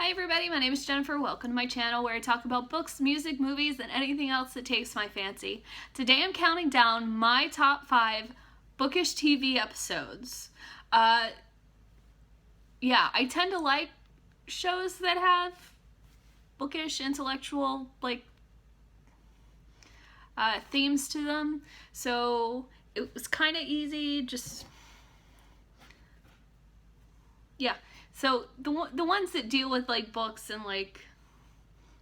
Hi everybody, my name is Jennifer. Welcome to my channel where I talk about books, music, movies, and anything else that takes my fancy. Today I'm counting down my top 5 Bookish TV episodes. I tend to like shows that have bookish, intellectual, themes to them. So it was kind of easy, So the ones that deal with books and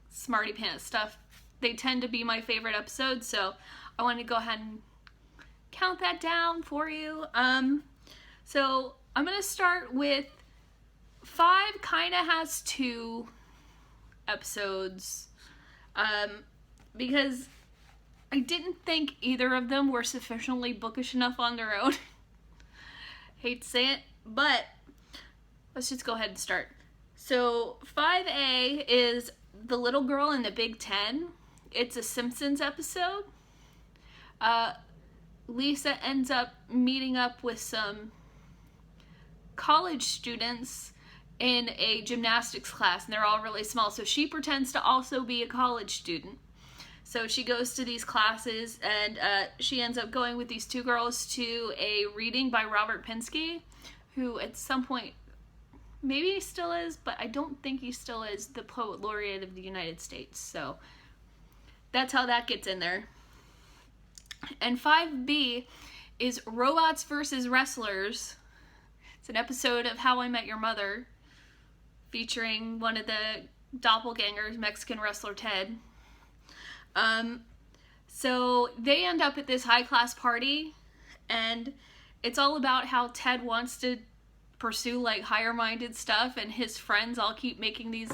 smarty pants stuff, they tend to be my favorite episodes. So I want to go ahead and count that down for you. So I'm gonna start with 5. Kind of has 2 episodes, because I didn't think either of them were sufficiently bookish enough on their own. Hate to say it, but let's just go ahead and start. So 5A is The Little Girl in the Big Ten. It's a Simpsons episode. Lisa ends up meeting up with some college students in a gymnastics class, and they're all really small. So she pretends to also be a college student. So she goes to these classes, and she ends up going with these 2 girls to a reading by Robert Pinsky, who at some point, maybe he still is, but I don't think he still is, the Poet Laureate of the United States. So that's how that gets in there. And 5B is Robots vs. Wrestlers. It's an episode of How I Met Your Mother, featuring one of the doppelgangers, Mexican wrestler Ted. So they end up at this high-class party, and it's all about how Ted wants to pursue higher-minded stuff, and his friends all keep making these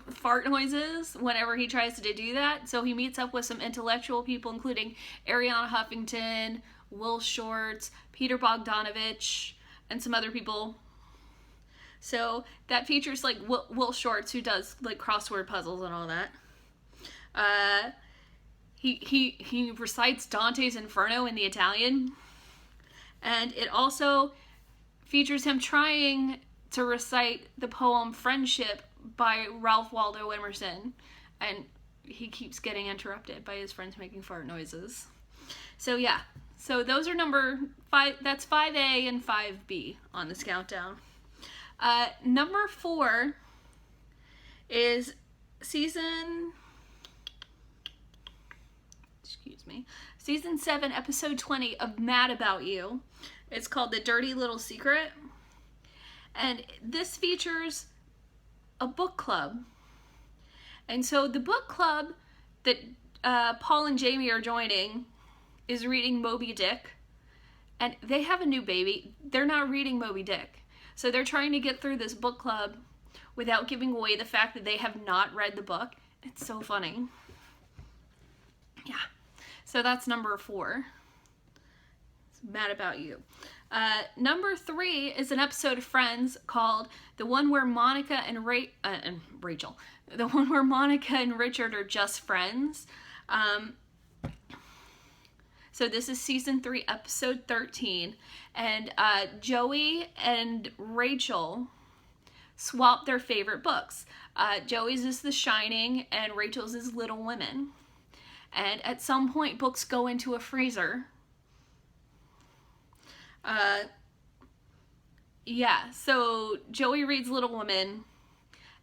fart noises whenever he tries to do that. So he meets up with some intellectual people, including Ariana Huffington, Will Shortz, Peter Bogdanovich, and some other people. So that features Will Shortz, who does crossword puzzles and all that. He recites Dante's Inferno in the Italian, and it also features him trying to recite the poem Friendship by Ralph Waldo Emerson, and he keeps getting interrupted by his friends making fart noises. So yeah, so those are number 5, that's 5A and 5B on this countdown. Number 4 is season 7, episode 20 of Mad About You. It's called The Dirty Little Secret. And this features a book club. And so the book club that Paul and Jamie are joining is reading Moby Dick. And they have a new baby. They're not reading Moby Dick. So they're trying to get through this book club without giving away the fact that they have not read the book. It's so funny. Yeah. So that's number 4. It's Mad About You. Number 3 is an episode of Friends called The One Where Monica and Rachel. The one where Monica and Richard are just friends. So this is season 3, episode 13. And Joey and Rachel swap their favorite books. Joey's is The Shining and Rachel's is Little Women. And at some point, books go into a freezer. So Joey reads Little Women,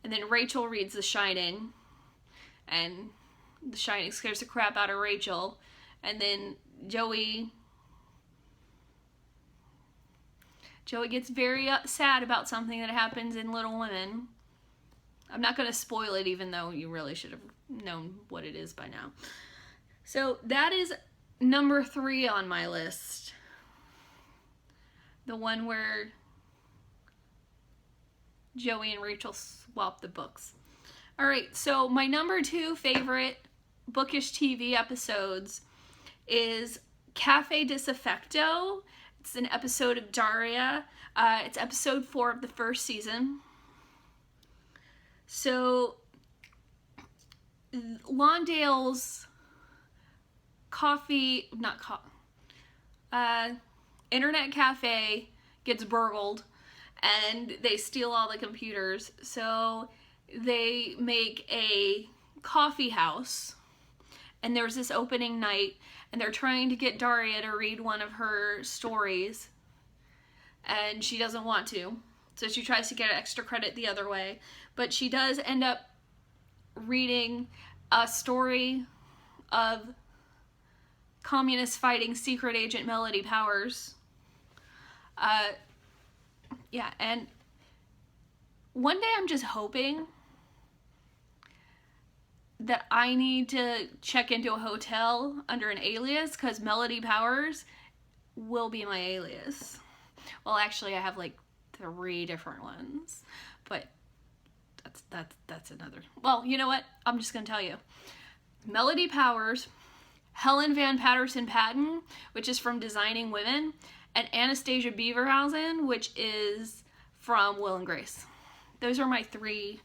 and then Rachel reads The Shining, and The Shining scares the crap out of Rachel, and then Joey gets very sad about something that happens in Little Women. I'm not going to spoil it, even though you really should have known what it is by now. So that is number 3 on my list. The one where Joey and Rachel swap the books. Alright, so my number 2 favorite bookish TV episodes is Cafe Disaffecto. It's an episode of Daria. It's episode 4 of the first season. So Lawndale's internet cafe gets burgled, and they steal all the computers. So they make a coffee house, and there's this opening night, and they're trying to get Daria to read one of her stories, and she doesn't want to. So she tries to get extra credit the other way. But she does end up reading a story of communist fighting secret agent Melody Powers. Yeah, and one day I'm just hoping that I need to check into a hotel under an alias, because Melody Powers will be my alias. Well, actually, I have like 3 different ones, but that's another. Well, you know what? I'm just gonna tell you. Melody Powers, Helen Van Patterson Patton, which is from Designing Women, and Anastasia Beaverhausen, which is from Will and Grace. Those are my 3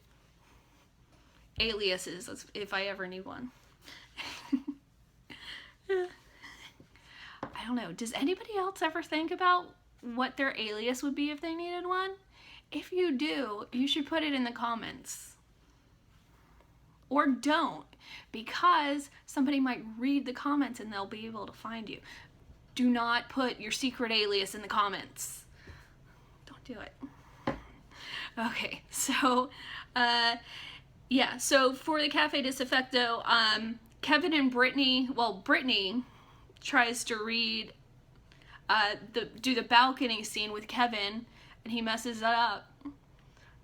aliases, if I ever need one. I don't know. Does anybody else ever think about what their alias would be if they needed one? If you do, you should put it in the comments. Or don't, because somebody might read the comments and they'll be able to find you. Do not put your secret alias in the comments. Don't do it. Okay, so, yeah, so for the Cafe Disaffecto, Kevin and Brittany, well, Brittany tries to read, do the balcony scene with Kevin, and he messes that up.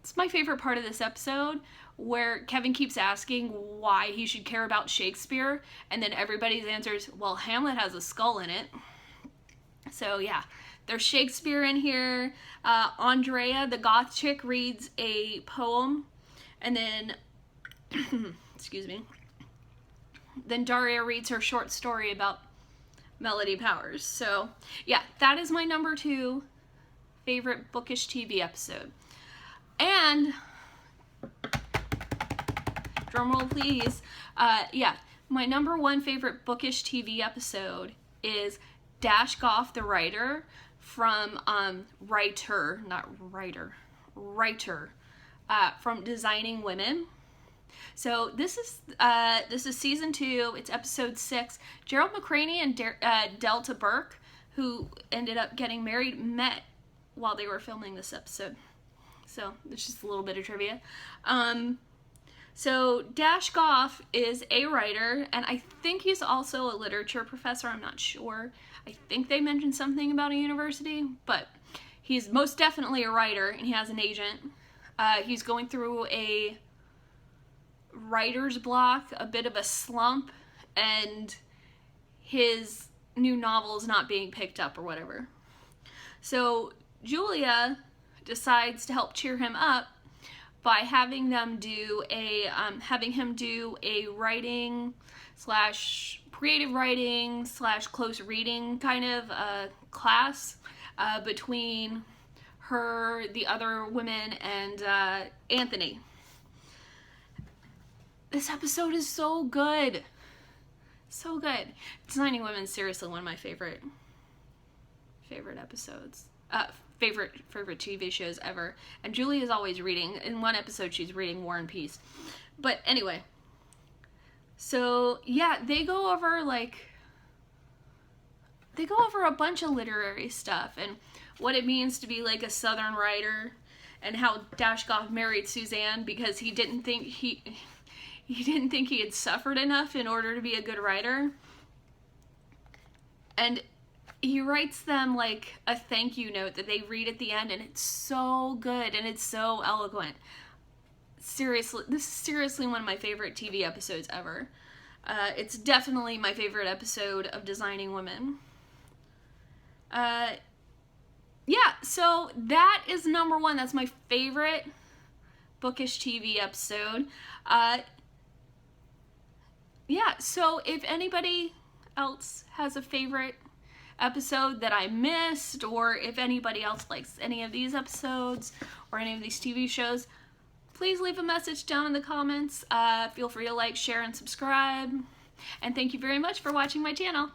It's my favorite part of this episode, where Kevin keeps asking why he should care about Shakespeare, and then everybody's answers, well, Hamlet has a skull in it. So yeah, there's Shakespeare in here. Andrea, the goth chick, reads a poem, and then, excuse me, then Daria reads her short story about Melody Powers. So yeah, that is my number 2 favorite Bookish TV episode. And, drumroll please, yeah, my number 1 favorite Bookish TV episode is Dash Goff the Writer from, Writer from Designing Women. So this is season 2, it's episode 6. Gerald McCraney and Delta Burke, who ended up getting married, met while they were filming this episode. So it's just a little bit of trivia. So Dash Goff is a writer, and I think he's also a literature professor. I'm not sure. I think they mentioned something about a university, but he's most definitely a writer, and he has an agent. He's going through a writer's block, a bit of a slump, and his new novel is not being picked up or whatever. So Julia decides to help cheer him up by having him do a writing / creative writing / close reading kind of class between her, the other women, and Anthony. This episode is so good. So good. Designing Women is seriously one of my favorite episodes. Favorite TV shows ever. And Julie is always reading. In one episode, she's reading War and Peace. But anyway. So, yeah, they go over a bunch of literary stuff and what it means to be like a Southern writer, and how Dash Goff married Suzanne because he didn't think he had suffered enough in order to be a good writer. And he writes them like a thank you note that they read at the end, and it's so good and it's so eloquent. Seriously, this is seriously one of my favorite TV episodes ever. It's definitely my favorite episode of Designing Women. Yeah, so that is number 1. That's my favorite Bookish TV episode. Yeah, so if anybody else has a favorite episode that I missed, or if anybody else likes any of these episodes or any of these TV shows, please leave a message down in the comments. Feel free to like, share, and subscribe. And thank you very much for watching my channel.